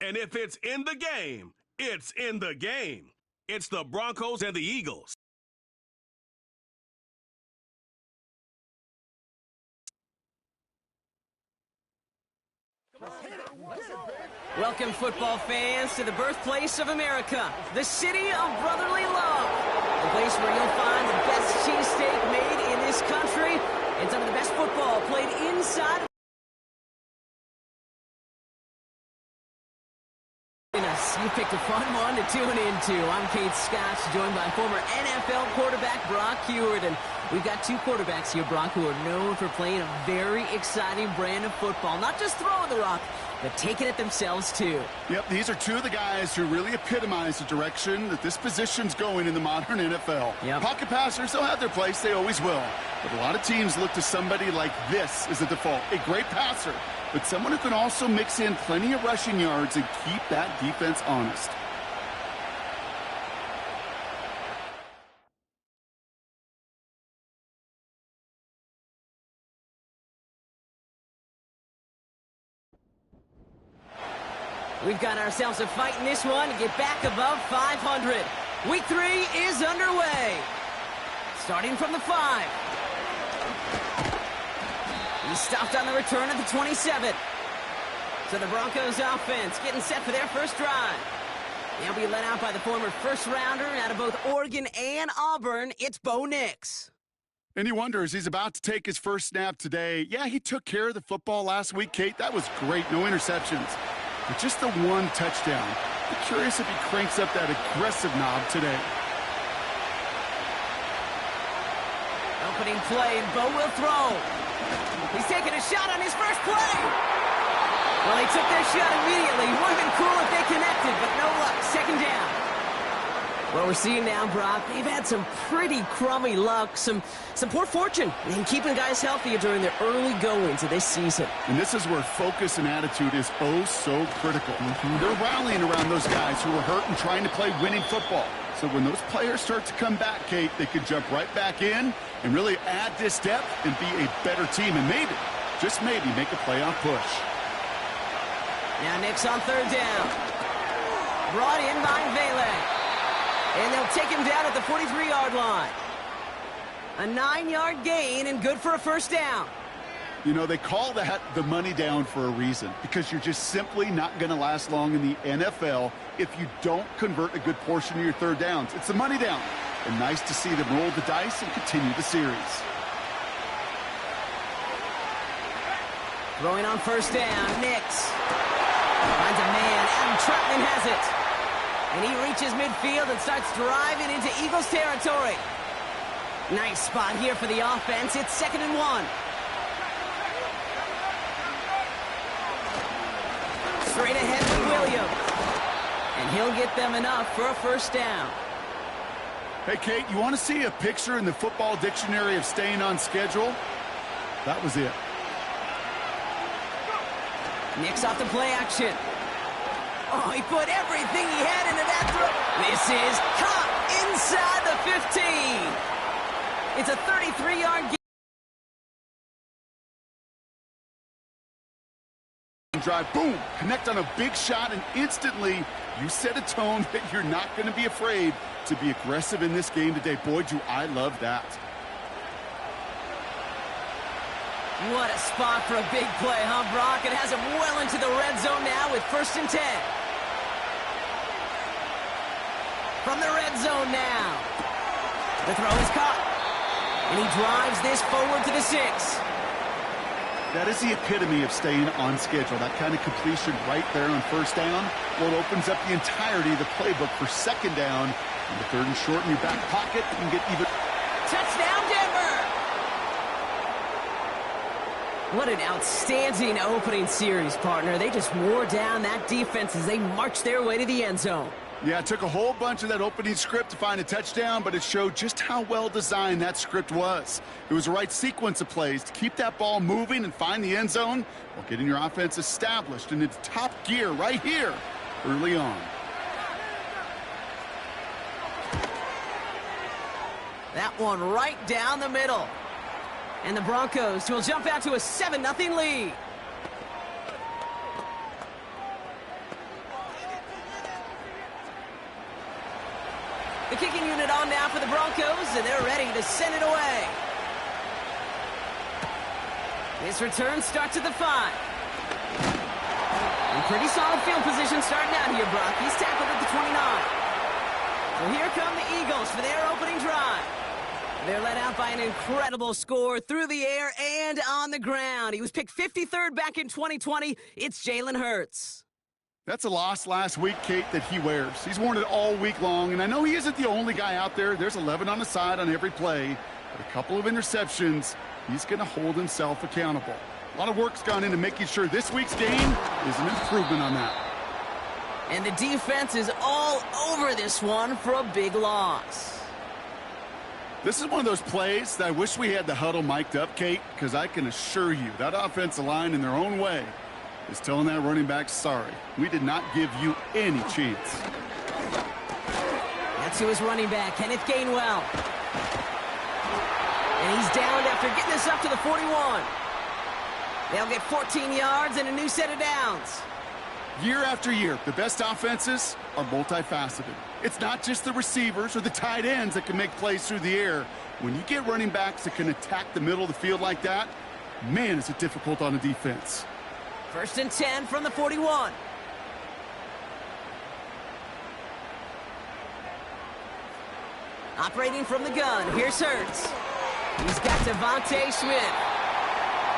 And if it's in the game, it's in the game. It's the Broncos and the Eagles. Welcome, football fans, to the birthplace of America, the city of brotherly love. The place where you'll find the best cheesesteak made in this country and some of the best football played inside of You picked a fun one to tune into. I'm Kate Scott, joined by former NFL quarterback Brock Huard. And we've got two quarterbacks here, Brock, who are known for playing a very exciting brand of football. Not just throwing the rock, but taking it themselves, too. Yep, these are two of the guys who really epitomize the direction that this position's going in the modern NFL. Yep. Pocket passers, they'll have their place. They always will. But a lot of teams look to somebody like this as a default. A great passer, but someone who can also mix in plenty of rushing yards and keep that defense honest. We've got ourselves a fight in this one to get back above 500. Week 3 is underway. Starting from the 5. He stopped on the return at the 27. So the Broncos offense getting set for their first drive. They'll be led out by the former first-rounder out of both Oregon and Auburn. It's Bo Nix. And he wonders, he's about to take his first snap today. Yeah, he took care of the football last week, Kate. That was great. No interceptions. But just the one touchdown. I'm curious if he cranks up that aggressive knob today. Opening play, and Bo will throw. He's taking a shot on his first play. Well, they took their shot immediately. Would have been cool if they connected, but no luck. Second down. What we're seeing now, Brock, they've had some pretty crummy luck, some poor fortune in keeping guys healthy during their early goings of this season. And this is where focus and attitude is oh so critical. They're rallying around those guys who are hurt and trying to play winning football. So when those players start to come back, Kate, they could jump right back in and really add this depth and be a better team and maybe, just maybe, make a playoff push. Now Nix on third down. Brought in by Vele. And they'll take him down at the 43-yard line. A 9-yard gain and good for a first down. You know, they call that the money down for a reason because you're just simply not going to last long in the NFL if you don't convert a good portion of your third downs. It's the money down. And nice to see them roll the dice and continue the series. Throwing on first down, Nix. Finds a man, Adam Troutman has it. And he reaches midfield and starts driving into Eagles territory. Nice spot here for the offense. It's 2nd and 1. Straight ahead with Williams. And he'll get them enough for a first down. Hey, Kate, you want to see a picture in the football dictionary of staying on schedule? That was it. Nix off the play action. Oh, he put everything he had into that throw. This is caught inside the 15. It's a 33-yard gain. Drive, boom, connect on a big shot, and instantly you set a tone that you're not going to be afraid to be aggressive in this game today. Boy, do I love that. What a spot for a big play, huh, Brock? It has him well into the red zone now with 1st and 10. From the red zone now. The throw is caught. And he drives this forward to the 6. That is the epitome of staying on schedule. That kind of completion right there on first down. Well, it opens up the entirety of the playbook for second down. And the 3rd and short in your back pocket. You can get even... Touchdown, Denver! What an outstanding opening series, partner. They just wore down that defense as they marched their way to the end zone. Yeah, it took a whole bunch of that opening script to find a touchdown, but it showed just how well designed that script was. It was the right sequence of plays to keep that ball moving and find the end zone while getting your offense established in its top gear right here early on. That one right down the middle. And the Broncos will jump out to a 7-0 lead. The kicking unit on now for the Broncos, and they're ready to send it away. This return starts at the 5. And pretty solid field position starting out here, Brock. He's tackled at the 29. So here come the Eagles for their opening drive. They're led out by an incredible score through the air and on the ground. He was picked 53rd back in 2020. It's Jalen Hurts. That's a loss last week, Kate, that he wears. He's worn it all week long, and I know he isn't the only guy out there. There's 11 on the side on every play. But a couple of interceptions, he's going to hold himself accountable. A lot of work's gone into making sure this week's game is an improvement on that. And the defense is all over this one for a big loss. This is one of those plays that I wish we had the huddle mic'd up, Kate, because I can assure you that offensive line in their own way is telling that running back, sorry, we did not give you any chance. That's who is running back, Kenneth Gainwell. And he's downed after getting this up to the 41. They'll get 14 yards and a new set of downs. Year after year, the best offenses are multifaceted. It's not just the receivers or the tight ends that can make plays through the air. When you get running backs that can attack the middle of the field like that, man, is it difficult on a defense. 1st and 10 from the 41. Operating from the gun, here's Hurts. He's got Devontae Smith.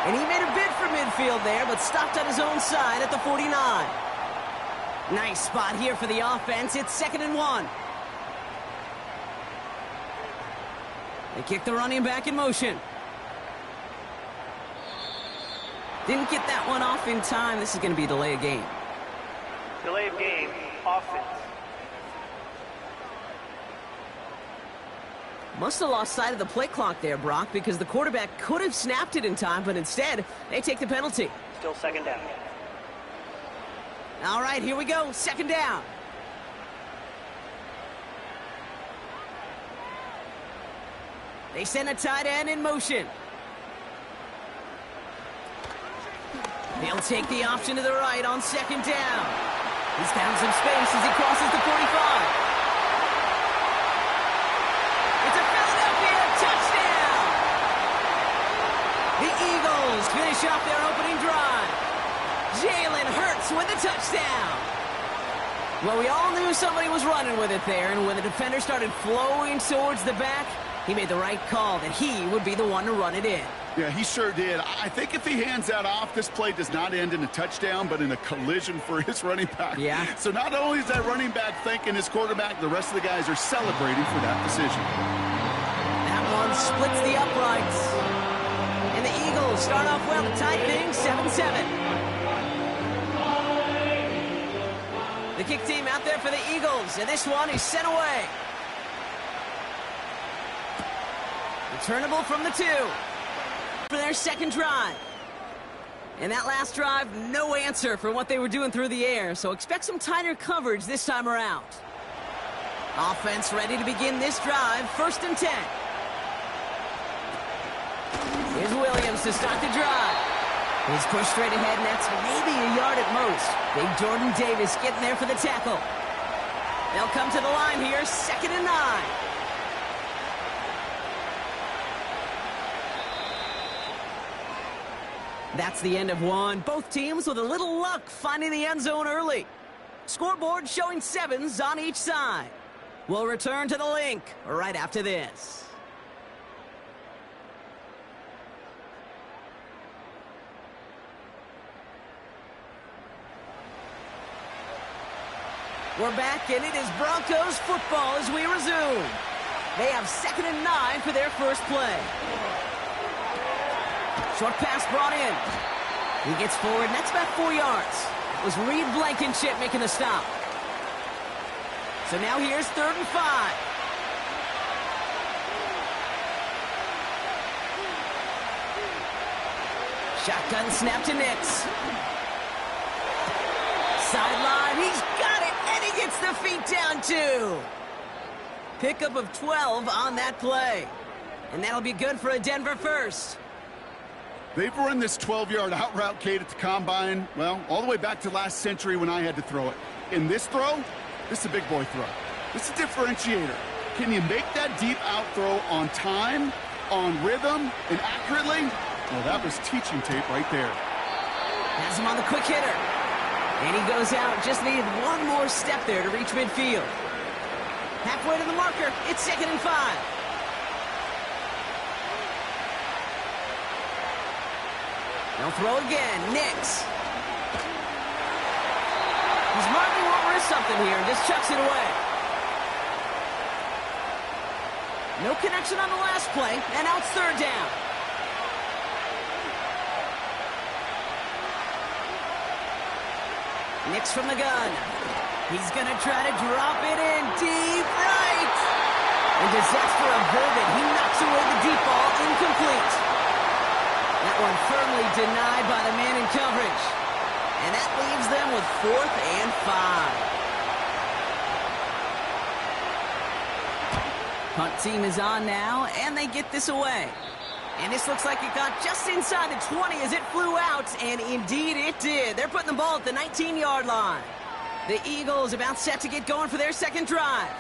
And he made a bid for midfield there, but stopped on his own side at the 49. Nice spot here for the offense. It's 2nd and 1. They kick the running back in motion. Didn't get that one off in time. This is going to be a delay of game. Delay of game, offense. Must have lost sight of the play clock there, Brock, because the quarterback could have snapped it in time, but instead, they take the penalty. Still 2nd down. All right, here we go. 2nd down. They send a tight end in motion. He'll take the option to the right on 2nd down. He's found some space as he crosses the 45. It's a Philadelphia touchdown! The Eagles finish off their opening drive. Jalen Hurts with a touchdown. Well, we all knew somebody was running with it there, and when the defender started flowing towards the back, he made the right call that he would be the one to run it in. Yeah, he sure did. I think if he hands that off, this play does not end in a touchdown, but in a collision for his running back. Yeah. So not only is that running back thanking his quarterback, the rest of the guys are celebrating for that decision. That one splits the uprights. And the Eagles start off well to tie things 7-7. The kick team out there for the Eagles, and this one is sent away. Returnable from the 2. For their 2nd drive. And that last drive, no answer for what they were doing through the air, so expect some tighter coverage this time around. Offense ready to begin this drive, 1st and 10. Here's Williams to start the drive. He's pushed straight ahead, and that's maybe a yard at most. Big Jordan Davis getting there for the tackle. They'll come to the line here, 2nd and 9. That's the end of one. Both teams with a little luck finding the end zone early. Scoreboard showing 7s on each side. We'll return to the link right after this. We're back, and it is Broncos football as we resume. They have 2nd and 9 for their first play. Short pass brought in. He gets forward, and that's about 4 yards. It was Reed Blankenship making the stop. So now here's 3rd and 5. Shotgun snap to Nix. Sideline, he's got it, and he gets the feet down too. Pickup of 12 on that play. And that'll be good for a Denver first. They've run this 12-yard out route, Kate, at the combine, well, all the way back to last century when I had to throw it. In this throw, this is a big boy throw. This is a differentiator. Can you make that deep out throw on time, on rhythm, and accurately? Well, that was teaching tape right there. Has him on the quick hitter. And he goes out. Just needed one more step there to reach midfield. Halfway to the marker. It's 2nd and 5. They'll throw again. Nix. He smartly won't risk something here and just chucks it away. No connection on the last play, and now it's 3rd down. Nix from the gun. He's going to try to drop it in deep right. And disaster averted. He knocks away the deep ball, incomplete. That one firmly denied by the man in coverage. And that leaves them with 4th and 5. Punt team is on now, and they get this away. And this looks like it got just inside the 20 as it flew out, and indeed it did. They're putting the ball at the 19-yard line. The Eagles about set to get going for their 2nd drive.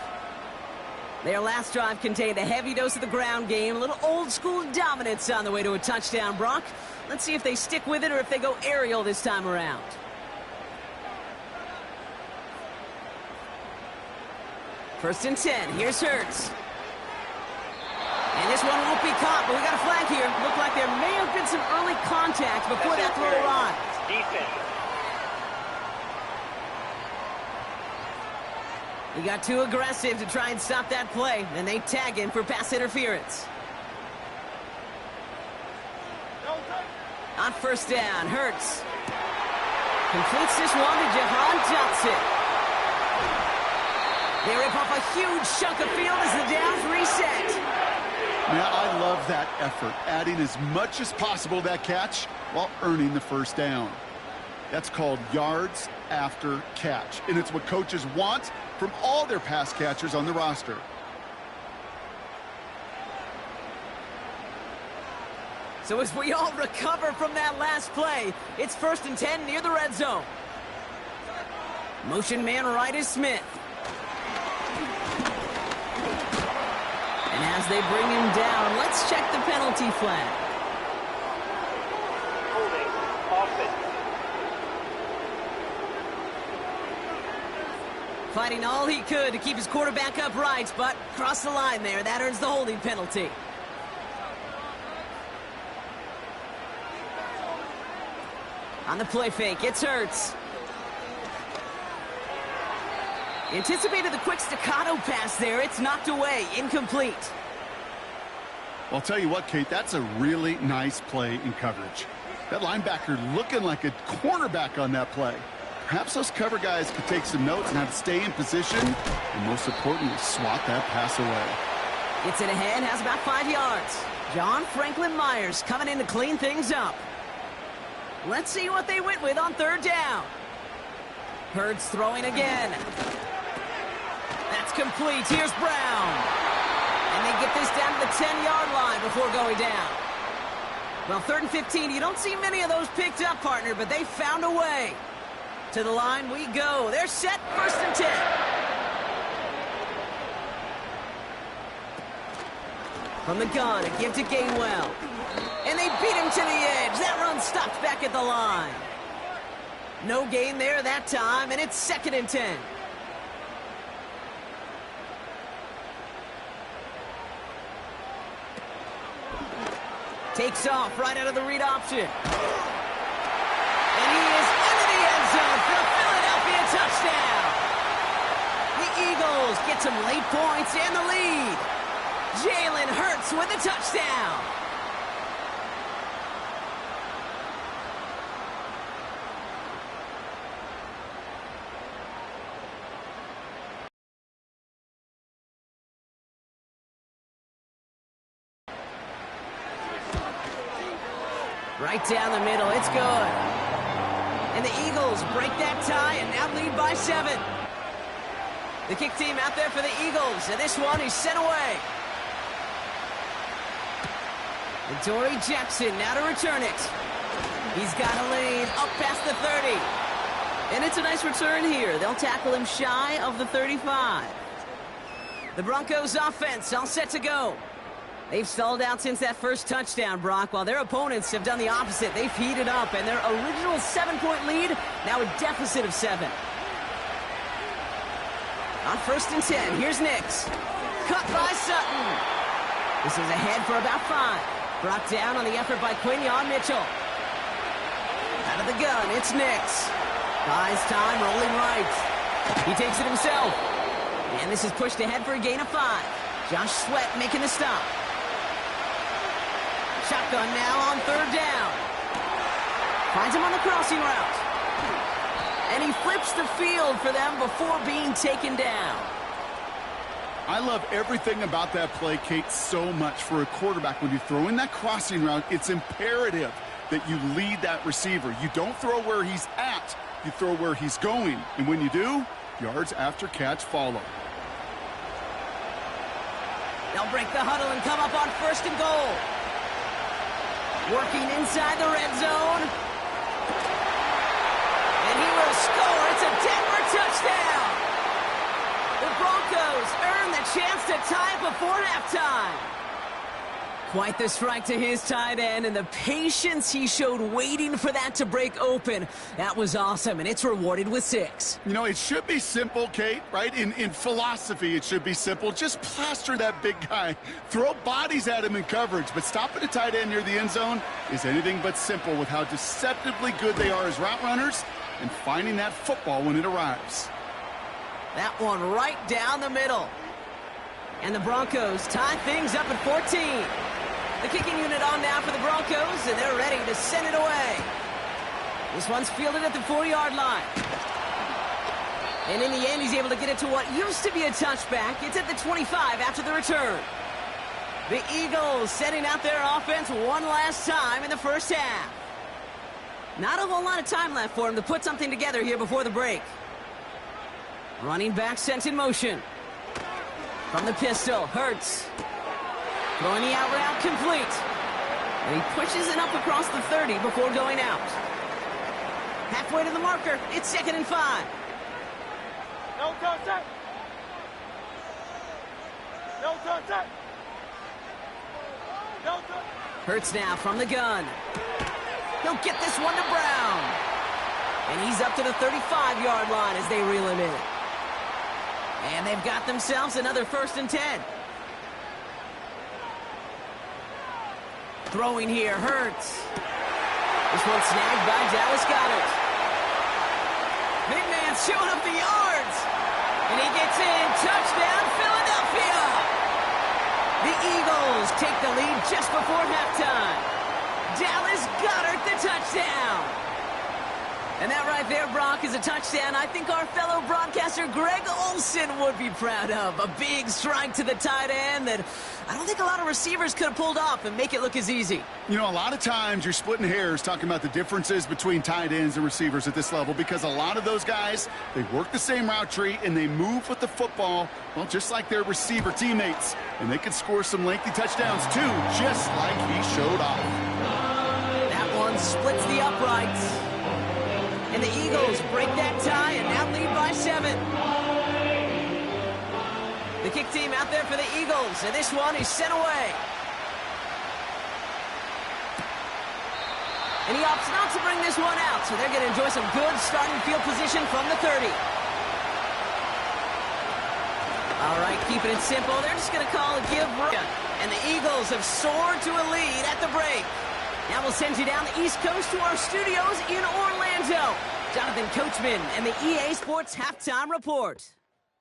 Their last drive contained a heavy dose of the ground game, a little old-school dominance on the way to a touchdown, Brock. Let's see if they stick with it or if they go aerial this time around. First and 10. Here's Hurts. And this one won't be caught, but we got a flag here. Looked like there may have been some early contact before that throw arrived. Defense. He got too aggressive to try and stop that play, and they tag him for pass interference. On 1st down, Hurts completes this one to Jahan Johnson. They rip off a huge chunk of field as the downs reset. Yeah, I love that effort, adding as much as possible to that catch while earning the 1st down. That's called yards after catch, and it's what coaches want from all their pass catchers on the roster. So as we all recover from that last play, it's 1st and 10 near the red zone. Motion man right is Smith. And as they bring him down, let's check the penalty flag. Holding. Offense. Fighting all he could to keep his quarterback upright, but crossed the line there. That earns the holding penalty. On the play fake, it's Hurts. Anticipated the quick staccato pass there. It's knocked away, incomplete. I'll tell you what, Kate, that's a really nice play in coverage. That linebacker looking like a cornerback on that play. Perhaps those cover guys could take some notes and have to stay in position, and most importantly, swat that pass away. Gets it ahead, has about 5 yards. John Franklin Myers coming in to clean things up. Let's see what they went with on 3rd down. Hurts throwing again. That's complete. Here's Brown. And they get this down to the 10-yard line before going down. Well, 3rd and 15, you don't see many of those picked up, partner, but they found a way. To the line we go. They're set, 1st and 10. From the gun, a give to Gainwell. And they beat him to the edge. That run stopped back at the line. No gain there that time, and it's 2nd and 10. Takes off right out of the read option. And he is into the end zone for a Philadelphia touchdown. The Eagles get some late points and the lead. Jalen Hurts with a touchdown. Right down the middle, it's good. And the Eagles break that tie and now lead by 7. The kick team out there for the Eagles, and this one is sent away. And Torrey Jackson now to return it. He's got a lane up past the 30. And it's a nice return here. They'll tackle him shy of the 35. The Broncos offense all set to go. They've stalled out since that first touchdown, Brock, while their opponents have done the opposite. They've heated up, and their original 7-point lead, now a deficit of 7. On 1st and 10, here's Nix. Cut by Sutton. This is ahead for about 5. Brought down on the effort by Quinion Mitchell. Out of the gun, it's Nix. Buys time, rolling right. He takes it himself. And this is pushed ahead for a gain of 5. Josh Sweat making the stop. Shotgun now on 3rd down. Finds him on the crossing route. And he flips the field for them before being taken down. I love everything about that play, Kate, so much for a quarterback. When you throw in that crossing route, it's imperative that you lead that receiver. You don't throw where he's at, you throw where he's going. And when you do, yards after catch follow. They'll break the huddle and come up on 1st and goal. Working inside the red zone. And he will score. It's a Denver touchdown. The Broncos earn the chance to tie before halftime. Quite the strike to his tight end, and the patience he showed waiting for that to break open. That was awesome, and it's rewarded with 6. You know, it should be simple, Kate, right? In philosophy, it should be simple. Just plaster that big guy. Throw bodies at him in coverage, but stopping a tight end near the end zone is anything but simple with how deceptively good they are as route runners and finding that football when it arrives. That one right down the middle. And the Broncos tie things up at 14. The kicking unit on now for the Broncos, and they're ready to send it away. This one's fielded at the 4-yard line. And in the end, he's able to get it to what used to be a touchback. It's at the 25 after the return. The Eagles setting out their offense one last time in the first half. Not a whole lot of time left for him to put something together here before the break. Running back sent in motion. From the pistol, Hurts. Throwing the out route complete. And he pushes it up across the 30 before going out. Halfway to the marker, it's 2nd and 5. No contact. No contact. No contact. Hurts now from the gun. He'll get this one to Brown. And he's up to the 35-yard line as they reel him in. And they've got themselves another 1st and 10. Throwing here, Hurts. This one snagged by Dallas Goedert. Big man's showing up the yards. And he gets in. Touchdown, Philadelphia. The Eagles take the lead just before halftime. Dallas Goedert the touchdown. And that right there, Brock, is a touchdown I think our fellow broadcaster Greg Olsen would be proud of. A big strike to the tight end that I don't think a lot of receivers could have pulled off and make it look as easy. You know, a lot of times you're splitting hairs talking about the differences between tight ends and receivers at this level because a lot of those guys, they work the same route tree and they move with the football, well, just like their receiver teammates. And they can score some lengthy touchdowns, too, just like he showed off. That one splits the uprights. And the Eagles break that tie and now lead by 7. The kick team out there for the Eagles, and this one is sent away. And he opts not to bring this one out, so they're going to enjoy some good starting field position from the 30. All right, keeping it simple, they're just going to call a give. And the Eagles have soared to a lead at the break. Now we'll send you down the East Coast to our studios in Orlando. Jonathan Coachman and the EA Sports Halftime Report.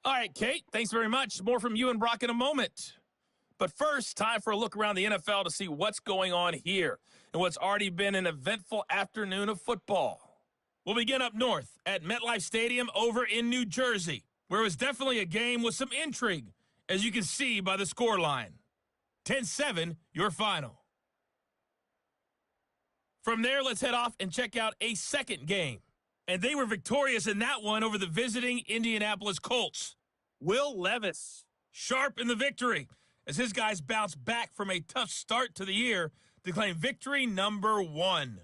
All right, Kate, thanks very much. More from you and Brock in a moment. But first, time for a look around the NFL to see what's going on here and what's already been an eventful afternoon of football. We'll begin up north at MetLife Stadium over in New Jersey, where it was definitely a game with some intrigue, as you can see by the scoreline. 10-7, your final. From there, let's head off and check out a second game. And they were victorious in that one over the visiting Indianapolis Colts. Will Levis, sharp in the victory, as his guys bounce back from a tough start to the year to claim victory number 1.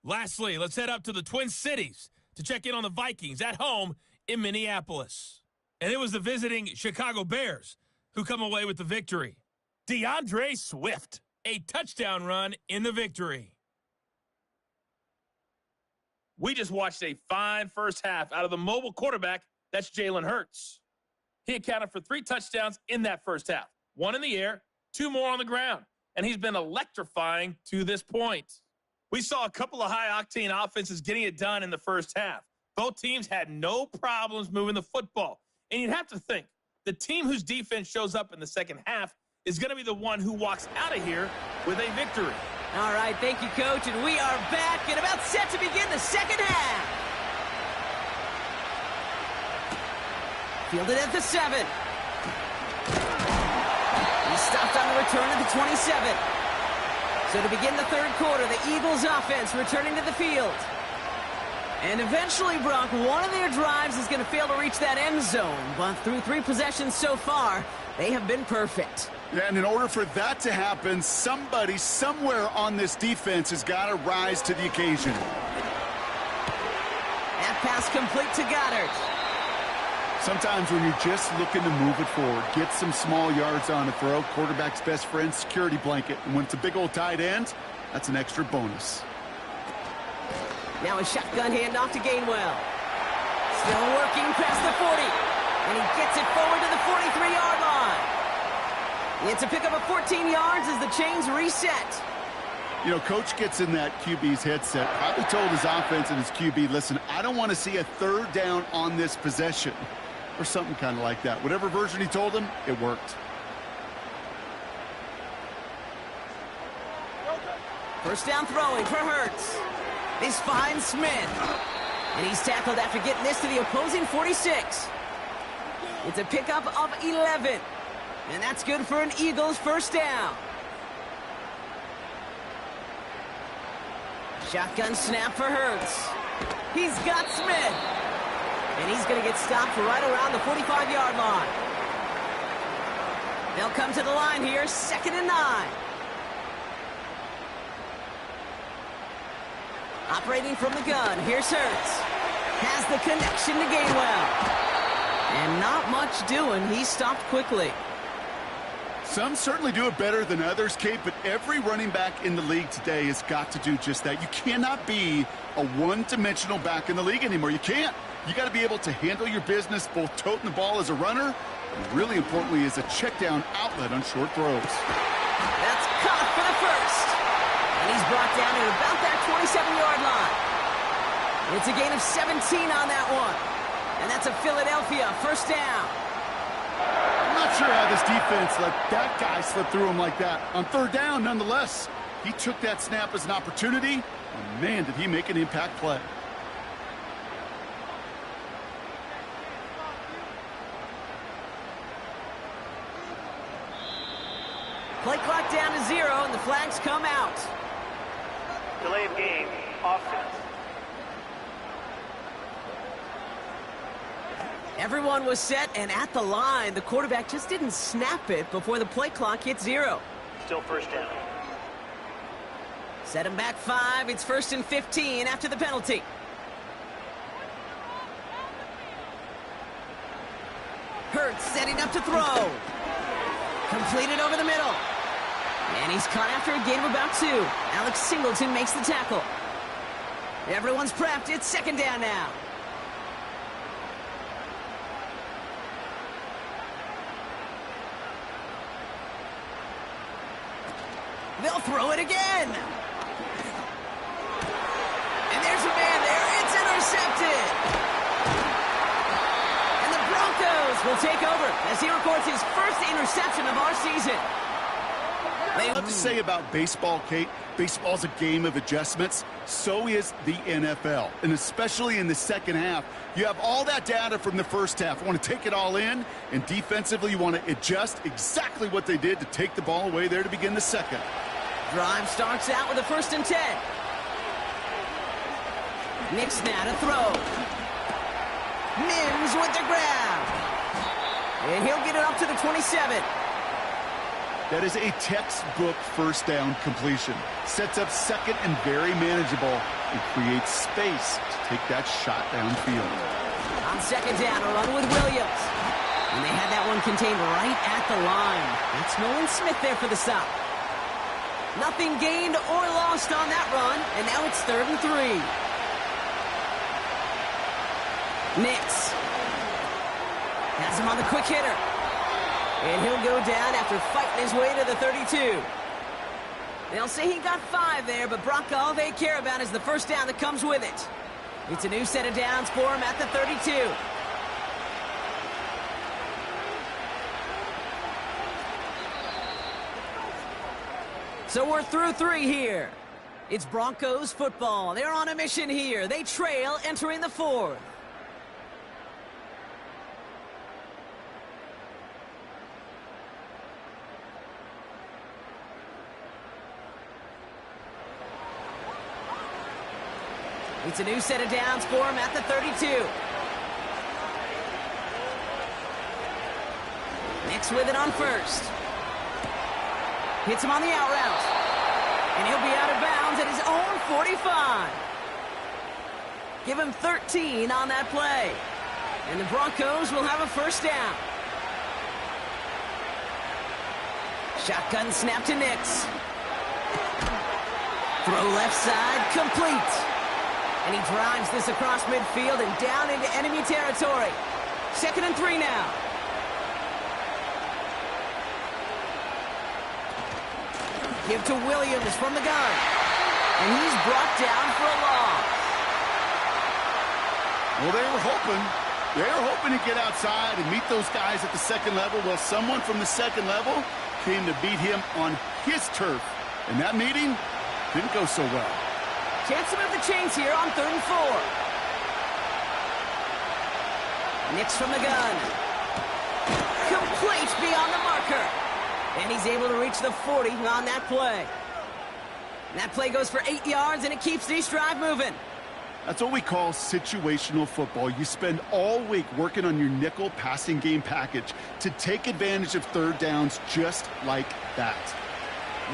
Lastly, let's head up to the Twin Cities to check in on the Vikings at home in Minneapolis. And it was the visiting Chicago Bears who come away with the victory. DeAndre Swift, a touchdown run in the victory. We just watched a fine first half out of the mobile quarterback. That's Jalen Hurts. He accounted for 3 touchdowns in that first half. 1 in the air, 2 more on the ground. And he's been electrifying to this point. We saw a couple of high-octane offenses getting it done in the first half. Both teams had no problems moving the football. And you'd have to think, the team whose defense shows up in the second half is going to be the one who walks out of here with a victory. All right, thank you, Coach. And we are back and about set to begin the second half. Fielded at the 7. He's stopped on the return at the 27. So to begin the third quarter, the Eagles offense returning to the field. And eventually, Brock, one of their drives is going to fail to reach that end zone. But through 3 possessions so far, they have been perfect. Yeah, and in order for that to happen, somebody somewhere on this defense has got to rise to the occasion. That pass complete to Goddard. Sometimes when you're just looking to move it forward, get some small yards on a throw, quarterback's best friend, security blanket. And when it's a big old tight end, that's an extra bonus. Now a shotgun handoff to Gainwell. Still working past the 40. And he gets it forward to the 43-yard line. It's a pickup of 14 yards as the chains reset. You know, Coach gets in that QB's headset, probably told his offense and his QB, listen, I don't want to see a third down on this possession. Or something kind of like that. Whatever version he told him, it worked. First down throwing for Hurts. This finds Smith. And he's tackled after getting this to the opposing 46. It's a pickup of 11. And that's good for an Eagles first down. Shotgun snap for Hurts. He's got Smith. And he's going to get stopped right around the 45-yard line. They'll come to the line here, 2nd and 9. Operating from the gun, here's Hurts. Has the connection to Gainwell. And not much doing, he stopped quickly. Some certainly do it better than others, Kate, but every running back in the league today has got to do just that. You cannot be a one-dimensional back in the league anymore. You can't. You got to be able to handle your business, both toting the ball as a runner, and really importantly as a check-down outlet on short throws. That's caught for the first. And he's brought down at about that 27-yard line. It's a gain of 17 on that one. And that's a Philadelphia first down. I'm not sure how this defense let that guy slip through him like that. On third down, nonetheless, he took that snap as an opportunity, and man, did he make an impact play. Play clock down to 0, and the flags come out. Delay of game, offense. Everyone was set and at the line. The quarterback just didn't snap it before the play clock hit 0. Still first down. Set him back 5. It's 1st and 15 after the penalty. Hurts setting up to throw. Completed over the middle. And he's caught after a gain of about 2. Alex Singleton makes the tackle. Everyone's prepped. It's 2nd down now. They'll throw it again. And there's a man there. It's intercepted. And the Broncos will take over as he records his first interception of our season. I have to say about baseball, Kate, baseball's a game of adjustments. So is the NFL. And especially in the second half, you have all that data from the first half. You want to take it all in, and defensively you want to adjust exactly what they did to take the ball away there to begin the second. Drive starts out with a 1st and 10. Nick's now to throw. Mims with the grab. And he'll get it up to the 27. That is a textbook first down completion. Sets up second and very manageable and creates space to take that shot downfield. On 2nd down, a run with Williams. And they had that one contained right at the line. That's Nolan Smith there for the stop. Nothing gained or lost on that run, and now it's 3rd and 3. Nix has him on the quick hitter. And he'll go down after fighting his way to the 32. They'll say he got 5 there, but Brock, all they care about is the first down that comes with it. It's a new set of downs for him at the 32. So we're through 3 here. It's Broncos football. They're on a mission here. They trail entering the 4th. It's a new set of downs for him at the 32. Nix with it on first. Hits him on the out route. And he'll be out of bounds at his own 45. Give him 13 on that play. And the Broncos will have a first down. Shotgun snap to Nix. Throw left side, complete. And he drives this across midfield and down into enemy territory. 2nd and 3 now. Give to Williams from the gun. And he's brought down for a loss. Well, they were hoping to get outside and meet those guys at the 2nd level. Well, someone from the 2nd level came to beat him on his turf. And that meeting didn't go so well. Chance to move the chains here on 3rd and 4. Nix from the gun. Complete beyond the marker. And he's able to reach the 40 on that play. And that play goes for 8 yards, and it keeps this drive moving. That's what we call situational football. You spend all week working on your nickel passing game package to take advantage of 3rd downs just like that.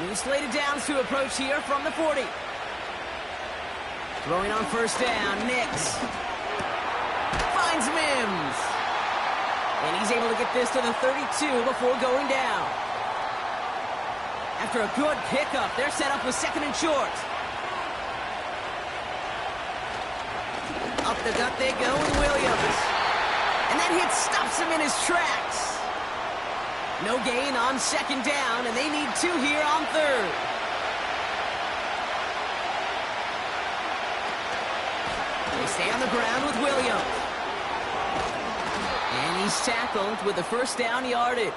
New slated downs to approach here from the 40. Throwing on first down, Nix finds Mims. And he's able to get this to the 32 before going down. After a good pickup, they're set up with 2nd and short. Up the gut they go with Williams. And that hit stops him in his tracks. No gain on 2nd down, and they need 2 here on 3rd. They stay on the ground with Williams. And he's tackled with the first down yardage.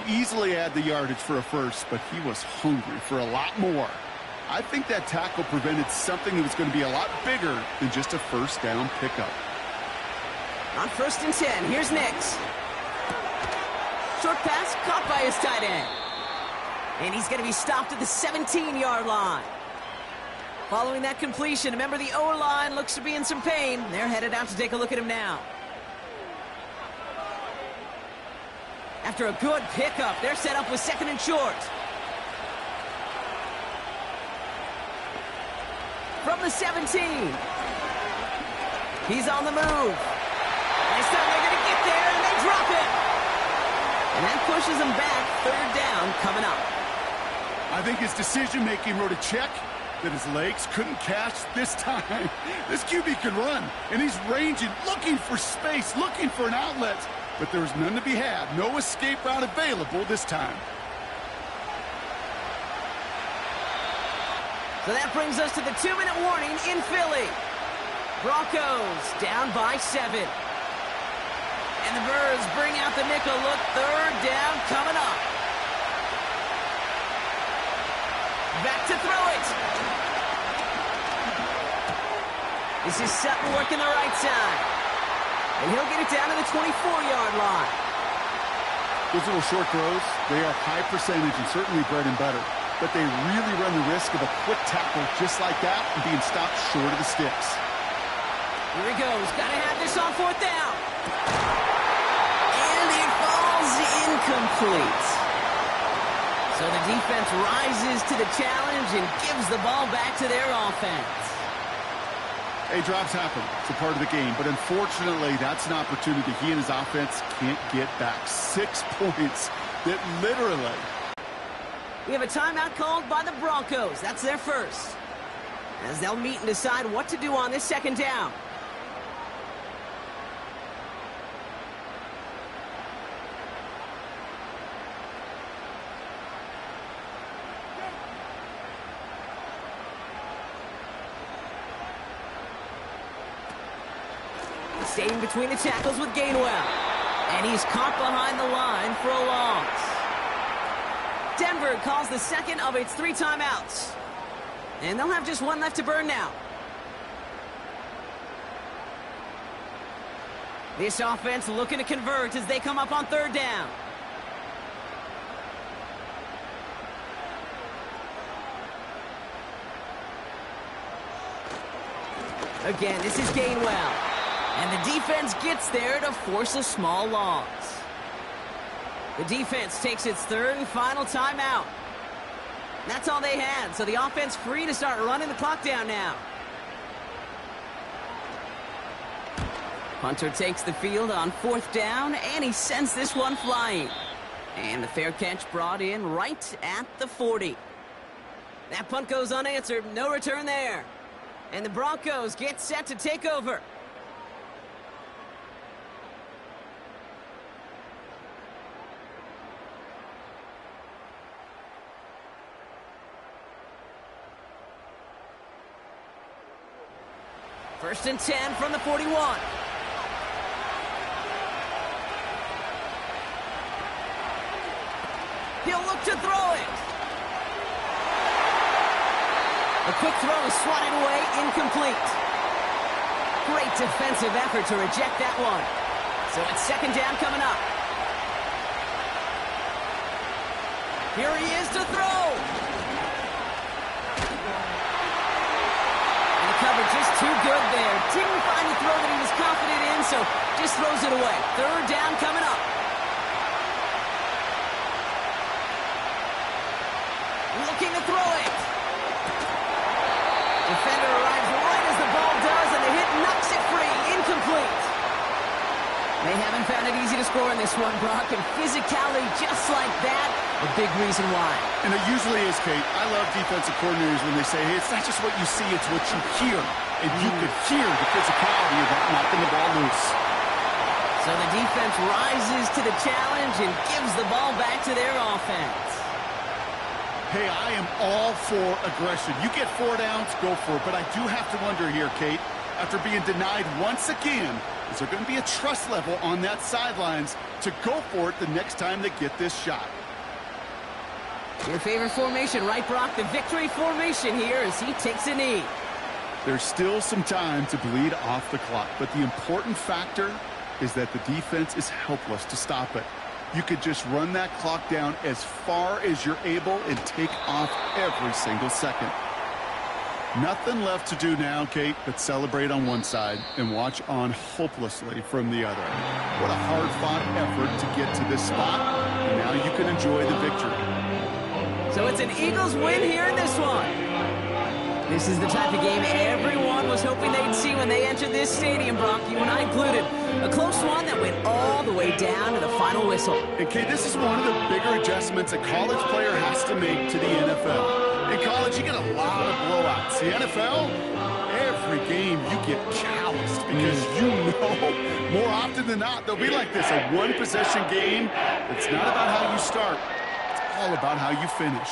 He easily had the yardage for a first, but he was hungry for a lot more. I think that tackle prevented something that was going to be a lot bigger than just a first down pickup. On 1st and 10, here's Nix. Short pass caught by his tight end. And he's going to be stopped at the 17-yard line. Following that completion, remember the O-line looks to be in some pain. They're headed out to take a look at him now. After a good pickup, they're set up with 2nd and short. From the 17. He's on the move. This time they're going to get there, and they drop it. And that pushes them back. 3rd down coming up. I think his decision-making wrote a check that his legs couldn't catch this time. This QB can run, and he's ranging, looking for space, looking for an outlet. But there was none to be had. No escape route available this time. So that brings us to the 2-minute warning in Philly. Broncos down by 7. And the Birds bring out the nickel look. 3rd down coming up. Back to throw it. This is Sutton working the right side. And he'll get it down to the 24-yard line. Those little short throws, they are high percentage and certainly bread and butter. But they really run the risk of a quick tackle just like that and being stopped short of the sticks. Here he goes. Got to have this on 4th down. And it falls incomplete. So the defense rises to the challenge and gives the ball back to their offense. Hey, drops happen. It's a part of the game. But unfortunately, that's an opportunity he and his offense can't get back. 6 points that literally... We have a timeout called by the Broncos. That's their first. As they'll meet and decide what to do on this second down. Staying between the tackles with Gainwell. And he's caught behind the line for a loss. Denver calls the second of its 3 timeouts. And they'll have just 1 left to burn now. This offense looking to convert as they come up on 3rd down. Again, this is Gainwell. And the defense gets there to force a small loss. The defense takes its 3rd and final timeout. That's all they had, so the offense free to start running the clock down now. Punter takes the field on 4th down, and he sends this one flying. And the fair catch brought in right at the 40. That punt goes unanswered, no return there. And the Broncos get set to take over. First and 10 from the 41. He'll look to throw it. A quick throw is swatted away, incomplete. Great defensive effort to reject that one. So it's 2nd down coming up. Here he is to throw. Cover just too good there. Didn't find the throw that he was confident in, so just throws it away. 3rd down coming up. Looking to throw it. Defender arrives right as the ball does, and the hit knocks it free. Incomplete. They haven't found it easy to score in this one, Brock, and physicality just like that, a big reason why. And it usually is, Kate. I love defensive coordinators when they say, hey, it's not just what you see, it's what you hear. And you could hear the physicality of that knocking the ball loose. So the defense rises to the challenge and gives the ball back to their offense. Hey, I am all for aggression. You get 4 downs, go for it. But I do have to wonder here, Kate, after being denied once again, is there going to be a trust level on that sidelines to go for it the next time they get this shot? Your favorite formation, right, Brock? The victory formation here as he takes a knee. There's still some time to bleed off the clock, but the important factor is that the defense is helpless to stop it. You could just run that clock down as far as you're able and take off every single second. Nothing left to do now, Kate, but celebrate on one side and watch on hopelessly from the other. What a hard-fought effort to get to this spot, and now you can enjoy the victory. So it's an Eagles win here in this one. This is the type of game everyone was hoping they'd see when they entered this stadium, Brock, you and I included. A close one that went all the way down to the final whistle. And, Kate, this is one of the bigger adjustments a college player has to make to the NFL. In college, you get a lot of blowouts. The NFL, every game you get calloused because you know more often than not they'll be like this, a one-possession game. It's not about how you start. It's all about how you finish.